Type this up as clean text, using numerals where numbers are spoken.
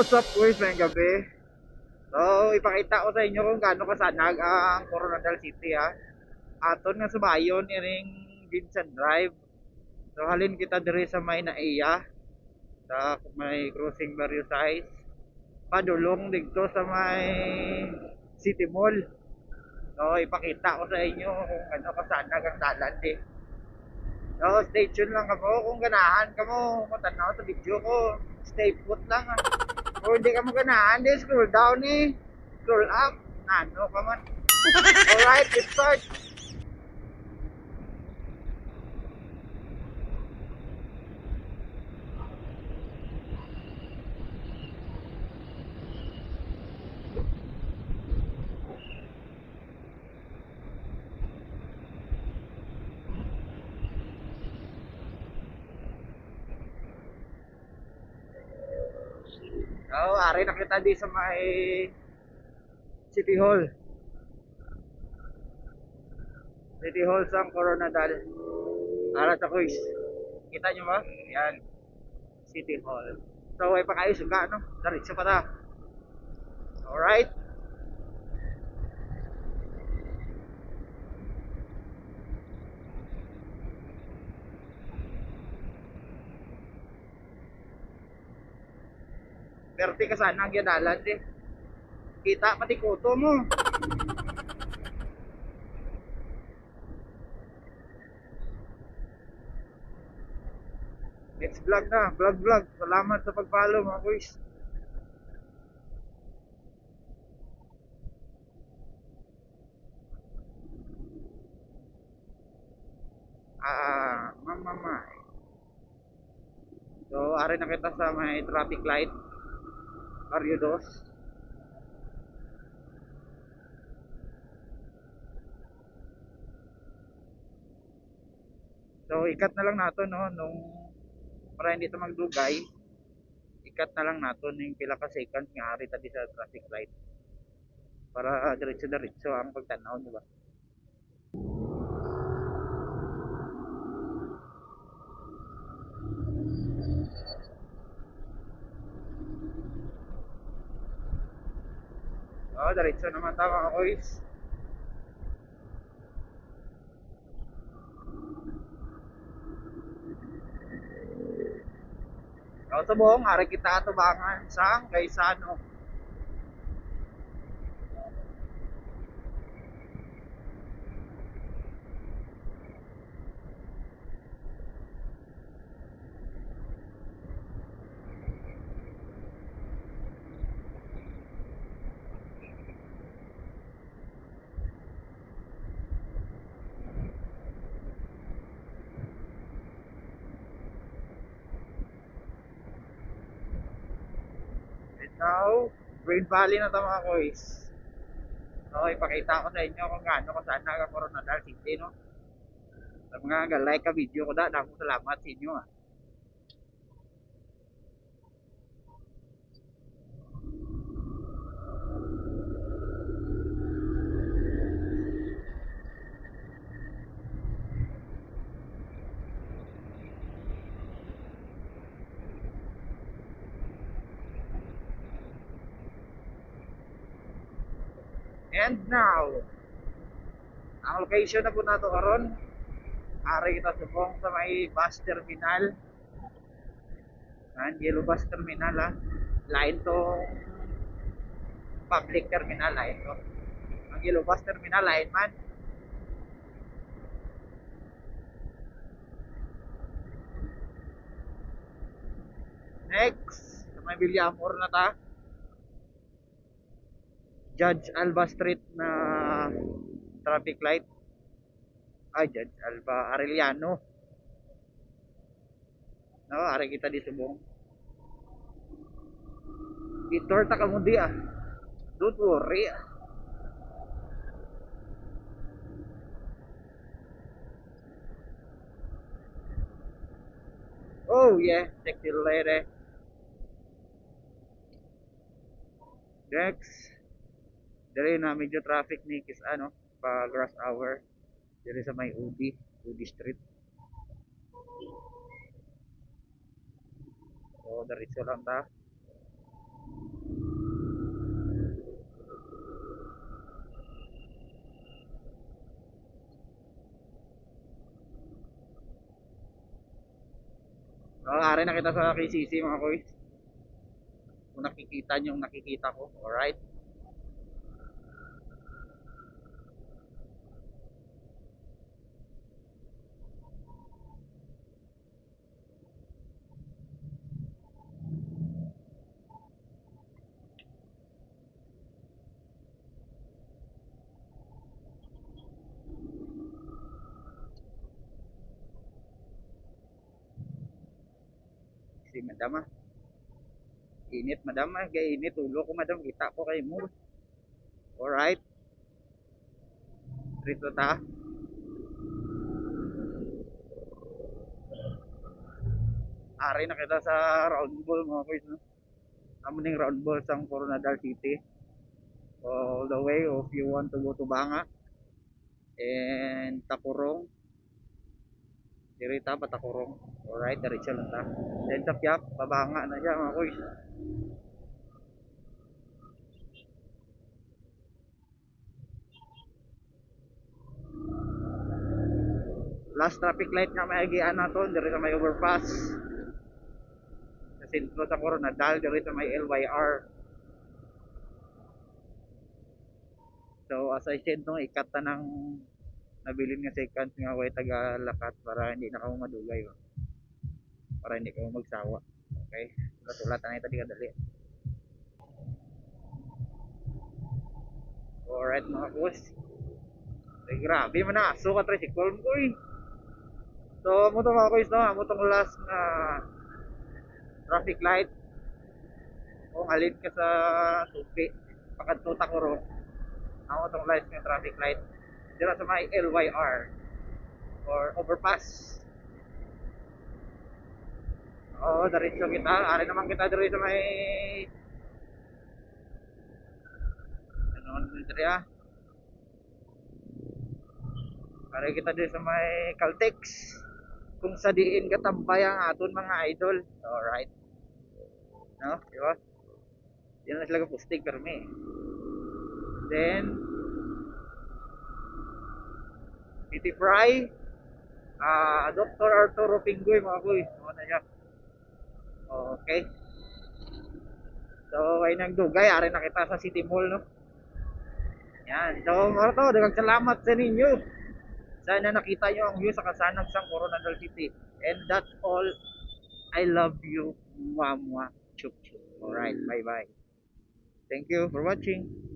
What's up boys, may gabi. So, ipakita ko sa inyo kung gaano kasanag ang Coronadal City ha. Aton nga sa bayon iring Vincent Drive. So, halin kita diri sa may Naiya, sa may crossing Barrio Size. Padulong dito sa may City Mall. So, ipakita ko sa inyo kung gaano kasanag ang dalan eh. So, stay tuned lang kamo kung ganahan kamo matanaw sa video ko. Stay put lang ha. Kung hindi ka maganahan, di scroll down eh. Scroll up. Ano ka man. Alright, let's start. Oh, ari na kita di sa may City Hall. City Hall sa Coronadal. Ara sa quiz. Kita nyo ba? Yan. City Hall. So, ay pakayos ka, no? Diretso pa ta. Alright. Perti ka sana ang yadalan eh. Kita pati koto mo. Next vlog na. Vlog. Salamat sa pag-follow mga quiz. Mama. So, ari na kita sa may traffic light. Barrio 2. So, ikat na lang nato no nung para hindi ito magdugay. Ikat na lang nato yung pila ka seconds nga ari tabi sa traffic light. Para diretso ang pagtanaw, di ba? Oh, diretso naman tama mga boys. Oh, subong ari kita atubangan sang Gaisano. And now, Green Valley na ito mga boys. So, ipakita ko sa inyo kung gaano ko saan ang Coronadal City, no? Sa mga like ka video ko da, dako salamat sa inyo ah. And now, ang location na po nato karon, ari kita subong sa may bus terminal. Ang yellow bus terminal ha. Lain to public terminal lain to. Ang yellow bus terminal lain man. Next, sa may Villamor na ta. Judge Alba Street na traffic light. Ay, Judge Alba Arellano. No, ari kita di subong. Itor ta kamo di ah. Don't worry ah. Oh yeah, check the later. Next, dali na medyo traffic ni kis ano, pa rush hour. Dali sa may UD Street. So, diretso lang ta. Ari na kita sa KCC mga koy. Kung nakikita nyo yung nakikita ko. Alright. Si madam ah. Init madam ah. Kaya init. Ulo ko madam. Kita ko kayo mo. Alright. Dito ta. Ari na kita sa round ball mga koy. No? Amo ning round ball sa Coronadal City. All the way if you want to go to Banga and Takurong. Dirita pa Takurong. Alright, diretso lang ta. Then sa Piak, Babanga na siya mga koy. Last traffic light nga may agian nato, diri sa may overpass. Sa sentro sa Coronadal, diri sa may LYR. So as I said nung ikat ta ng nabilin nga seconds nga way taga lakat para hindi na kamo madugay ba. Para hindi kamo magsawa. Okay? Sulat na tadi kadali. Alright mga boss. Ay, grabe man na aso ka tricycle mo eh. So mo to mga boys no, mo tong last na traffic light. Kung alin ka sa Supi, pakadto ta ko ro. Amo tong last nga traffic light. Dira sa may LYR or overpass. Oo, diretso kita. Ari naman kita diri sa may ano diri ah. Ari kita diri sa may Caltex. Kung sa diin katambay ang aton mga idol. Alright. No, di ba? Yan na sila pustig permi. Then Piti Fry, Dr. Arturo Pinggoy mga kuy. Ano na siya? Okay. So, ay nang dugay, ari na kita sa City Mall, no? Yan. So, mga to, dagang salamat sa ninyo. Sana nakita nyo ang view sa kasanag sa Coronadal City. And that's all. I love you. Mwah, mwah. Chup, chup. Alright, bye-bye. Thank you for watching.